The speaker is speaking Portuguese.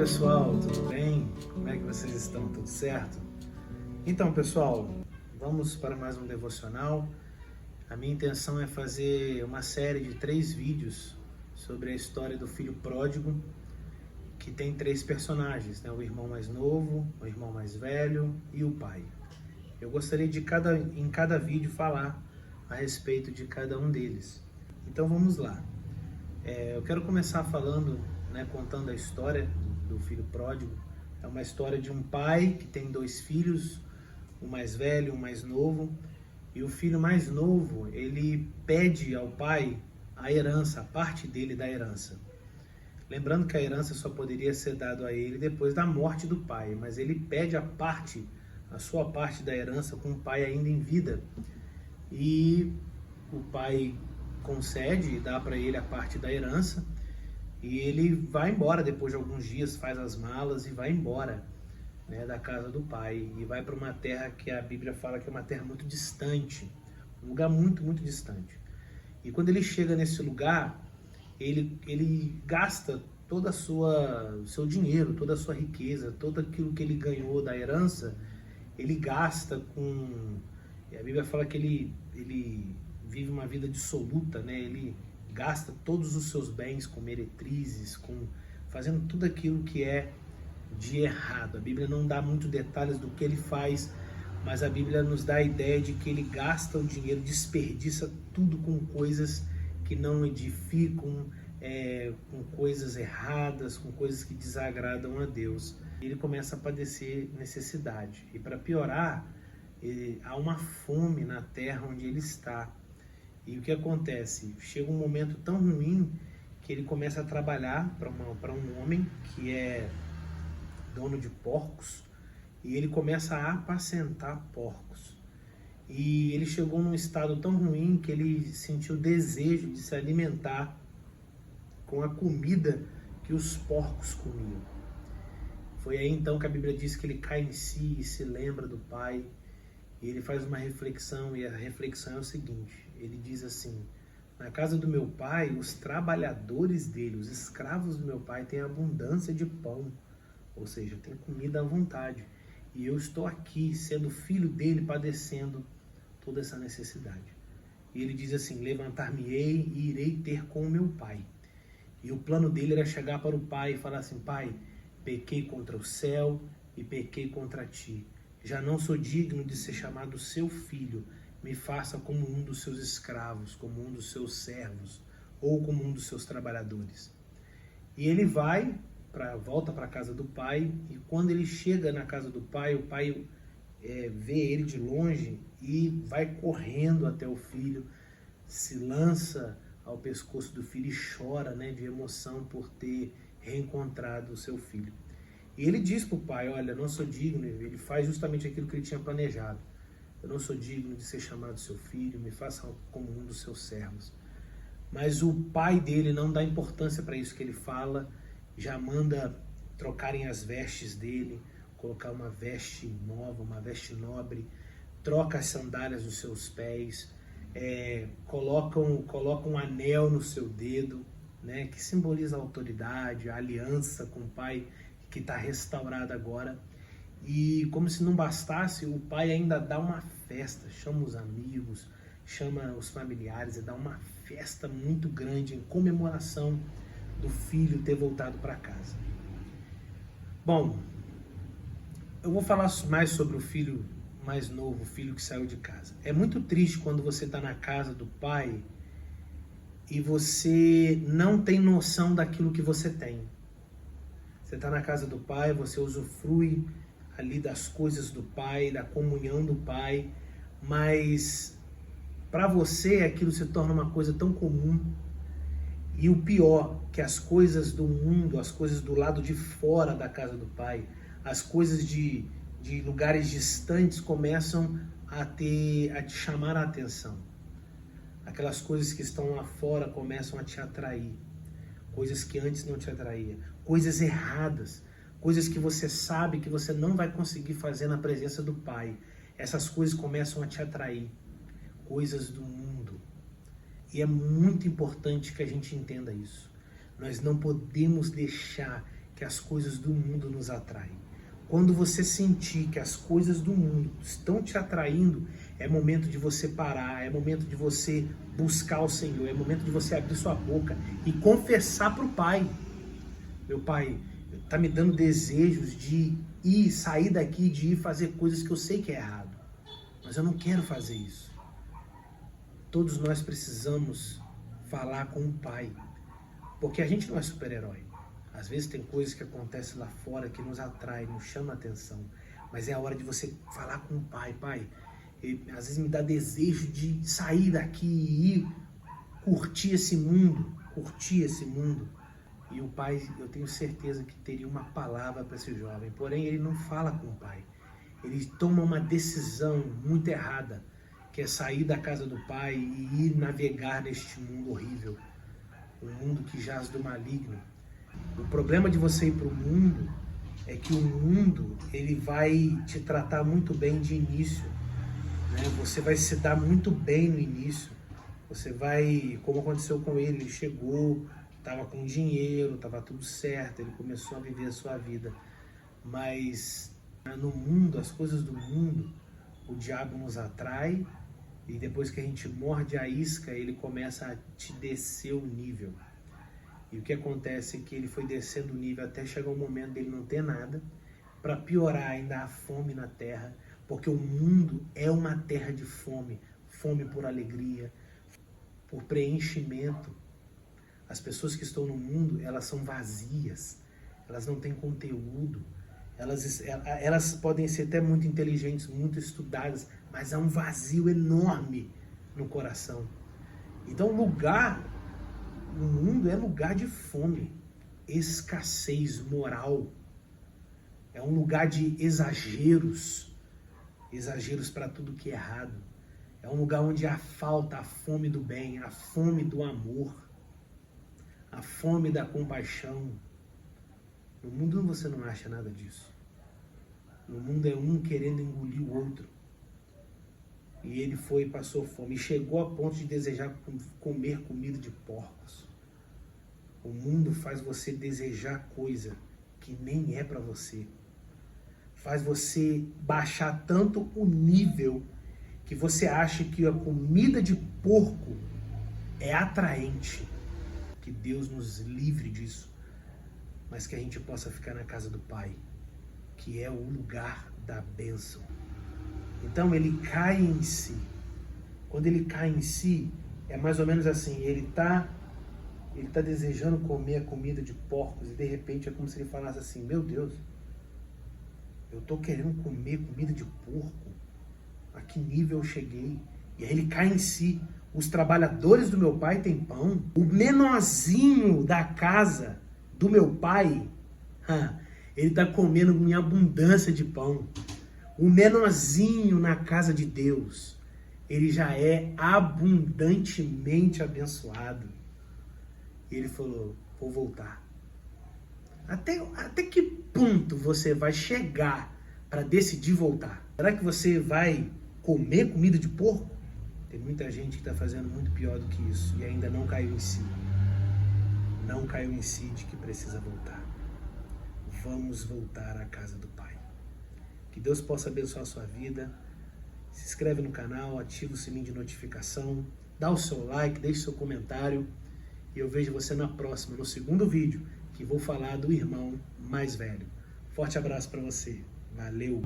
pessoal, tudo bem? Como é que vocês estão? Tudo certo? Então, pessoal, vamos para mais um devocional. A minha intenção é fazer uma série de 3 vídeos sobre a história do filho pródigo, que tem 3 personagens, né? O irmão mais novo, o irmão mais velho e o pai. Eu gostaria de em cada vídeo falar a respeito de cada um deles. Então vamos lá. Eu quero começar falando, contando a história do filho pródigo. É uma história de um pai que tem 2 filhos, o mais velho e o mais novo. E o filho mais novo, ele pede ao pai a herança, a parte dele da herança. Lembrando que a herança só poderia ser dada a ele depois da morte do pai, mas ele pede a sua parte da herança com o pai ainda em vida. E o pai concede e dá para ele a parte da herança. E ele vai embora depois de alguns dias, faz as malas e vai embora, da casa do pai. E vai para uma terra que a Bíblia fala que é uma terra muito distante, um lugar muito, muito distante. E quando ele chega nesse lugar, ele gasta todo o seu dinheiro, toda a sua riqueza, tudo aquilo que ele ganhou da herança, ele gasta com... A Bíblia fala que ele vive uma vida dissoluta, ele gasta todos os seus bens com meretrizes, fazendo tudo aquilo que é de errado. A Bíblia não dá muito detalhes do que ele faz, mas a Bíblia nos dá a ideia de que ele gasta o dinheiro, desperdiça tudo com coisas que não edificam, com coisas erradas, com coisas que desagradam a Deus. Ele começa a padecer necessidade. E para piorar, há uma fome na terra onde ele está. E o que acontece? Chega um momento tão ruim que ele começa a trabalhar para um homem que é dono de porcos, e ele começa a apacentar porcos. E ele chegou num estado tão ruim que ele sentiu desejo de se alimentar com a comida que os porcos comiam. Foi aí então que a Bíblia diz que ele cai em si e se lembra do pai. E ele faz uma reflexão, e a reflexão é o seguinte: ele diz assim: na casa do meu pai, os trabalhadores dele, os escravos do meu pai, têm abundância de pão, ou seja, tem comida à vontade, e eu estou aqui, sendo filho dele, padecendo toda essa necessidade. E ele diz assim: levantar-me-ei e irei ter com o meu pai. E o plano dele era chegar para o pai e falar assim: pai, pequei contra o céu e pequei contra ti. Já não sou digno de ser chamado seu filho. Me faça como um dos seus escravos, como um dos seus servos, ou como um dos seus trabalhadores. E ele volta para a casa do pai, e quando ele chega na casa do pai, o pai vê ele de longe e vai correndo até o filho, se lança ao pescoço do filho e chora, de emoção por ter reencontrado o seu filho. E ele diz para o pai: olha, não sou digno. Ele faz justamente aquilo que ele tinha planejado. Eu não sou digno de ser chamado seu filho, me faça como um dos seus servos. Mas o pai dele não dá importância para isso que ele fala, já manda trocarem as vestes dele, colocar uma veste nova, uma veste nobre, troca as sandálias dos seus pés, coloca um anel no seu dedo, que simboliza a autoridade, a aliança com o pai, que está restaurada agora. E como se não bastasse, o pai ainda dá uma festa, chama os amigos, chama os familiares e dá uma festa muito grande em comemoração do filho ter voltado para casa. Bom, eu vou falar mais sobre o filho mais novo, o filho que saiu de casa. É muito triste quando você está na casa do pai e você não tem noção daquilo que você tem. Você está na casa do pai, você usufrui ali das coisas do pai, da comunhão do pai, mas para você aquilo se torna uma coisa tão comum. E o pior, que as coisas do mundo, as coisas do lado de fora da casa do pai, as coisas de lugares distantes começam a te chamar a atenção. Aquelas coisas que estão lá fora começam a te atrair. Coisas que antes não te atraía, coisas erradas, coisas que você sabe que você não vai conseguir fazer na presença do Pai. Essas coisas começam a te atrair, coisas do mundo. E é muito importante que a gente entenda isso. Nós não podemos deixar que as coisas do mundo nos atraem. Quando você sentir que as coisas do mundo estão te atraindo, é momento de você parar, é momento de você buscar o Senhor, é momento de você abrir sua boca e confessar para o Pai. Meu Pai, está me dando desejos de sair daqui, de ir fazer coisas que eu sei que é errado, mas eu não quero fazer isso. Todos nós precisamos falar com o Pai, porque a gente não é super-herói. Às vezes tem coisas que acontecem lá fora que nos atraem, nos chamam a atenção, mas é a hora de você falar com o Pai. Pai, às vezes me dá desejo de sair daqui e ir curtir esse mundo. E o Pai, eu tenho certeza que teria uma palavra para esse jovem, porém ele não fala com o Pai. Ele toma uma decisão muito errada, que é sair da casa do Pai e ir navegar neste mundo horrível, um mundo que jaz do maligno. O problema de você ir para o mundo é que o mundo ele vai te tratar muito bem de início, né? Você vai se dar muito bem no início. Você vai, como aconteceu com ele chegou, estava com dinheiro, estava tudo certo, ele começou a viver a sua vida. Mas no mundo, as coisas do mundo, o diabo nos atrai e depois que a gente morde a isca, ele começa a te descer o nível. E o que acontece é que ele foi descendo o nível até chegar o momento dele não ter nada, para piorar ainda a fome na terra, porque o mundo é uma terra de fome, fome por alegria, por preenchimento. As pessoas que estão no mundo, elas são vazias, elas não têm conteúdo, elas podem ser até muito inteligentes, muito estudadas, mas há um vazio enorme no coração. Então o mundo é lugar de fome, escassez moral, é um lugar de exageros para tudo que é errado. É um lugar onde há falta, a fome do bem, a fome do amor, a fome da compaixão. No mundo você não acha nada disso. No mundo é um querendo engolir o outro. E ele foi e passou fome. E chegou a ponto de desejar comer comida de porcos. O mundo faz você desejar coisa que nem é para você. Faz você baixar tanto o nível que você acha que a comida de porco é atraente. Que Deus nos livre disso. Mas que a gente possa ficar na casa do Pai, que é o lugar da bênção. Então ele cai em si. Quando ele cai em si, é mais ou menos assim, ele tá desejando comer a comida de porcos e de repente é como se ele falasse assim, meu Deus, eu tô querendo comer comida de porco, a que nível eu cheguei? E aí ele cai em si. Os trabalhadores do meu pai têm pão, o menorzinho da casa do meu pai, ele está comendo em abundância de pão. O menorzinho na casa de Deus, ele já é abundantemente abençoado. E ele falou, vou voltar. Até que ponto você vai chegar para decidir voltar? Será que você vai comer comida de porco? Tem muita gente que está fazendo muito pior do que isso e ainda não caiu em si. Não caiu em si de que precisa voltar. Vamos voltar à casa do Pai. Que Deus possa abençoar a sua vida. Se inscreve no canal, ativa o sininho de notificação, dá o seu like, deixe seu comentário. E eu vejo você na próxima, no segundo vídeo, que vou falar do irmão mais velho. Forte abraço para você. Valeu!